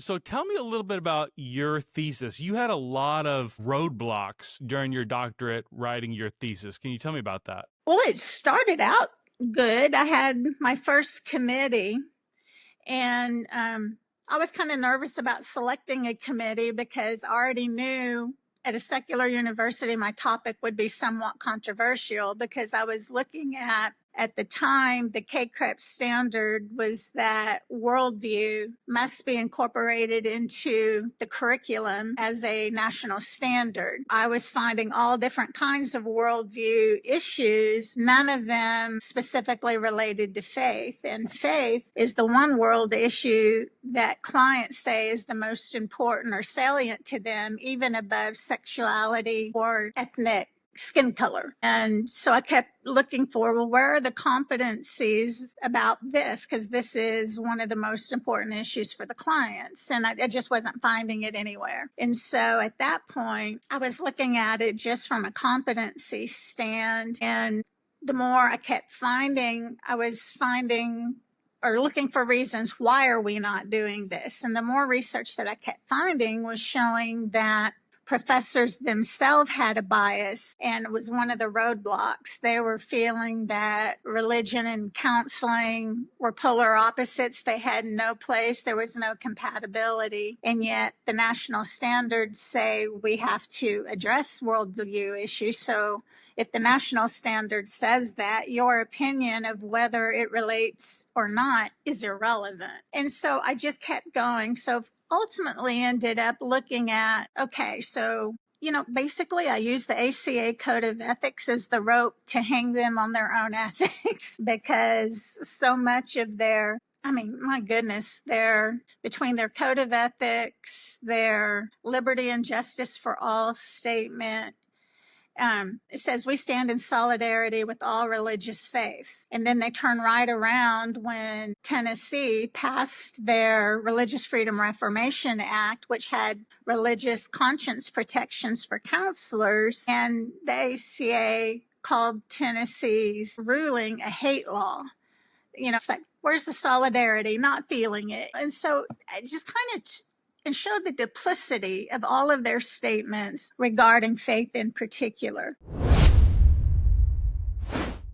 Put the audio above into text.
So tell me a little bit about your thesis. You had a lot of roadblocks during your doctorate writing your thesis. Can you tell me about that? Well, it started out good. I had my first committee, and I was kind of nervous about selecting a committee because I already knew at a secular university my topic would be somewhat controversial, because I was looking at the time, the KCREP standard was that worldview must be incorporated into the curriculum as a national standard. I was finding all different kinds of worldview issues, none of them specifically related to faith. And faith is the one world issue that clients say is the most important or salient to them, even above sexuality or ethnic skin color. And so I kept looking for, well, where are the competencies about this? Because this is one of the most important issues for the clients. And I just wasn't finding it anywhere. And so at that point, I was looking at it just from a competency stand. And the more I kept finding, I was finding or looking for reasons, why are we not doing this? And the more research that I kept finding was showing that professors themselves had a bias, and it was one of the roadblocks. They were feeling that religion and counseling were polar opposites. They had no place. There was no compatibility. And yet the national standards say we have to address worldview issues. So if the national standard says that, your opinion of whether it relates or not is irrelevant. And so I just kept going. So ultimately ended up looking at, okay, so, basically I use the ACA Code of Ethics as the rope to hang them on their own ethics, because so much of my goodness, between their Code of Ethics, their liberty and justice for all statement, it says we stand in solidarity with all religious faiths. And then they turn right around when Tennessee passed their Religious Freedom Reformation Act, which had religious conscience protections for counselors. And the ACA called Tennessee's ruling a hate law. It's like, where's the solidarity? Not feeling it. And so I just kind of and showed the duplicity of all of their statements regarding faith in particular.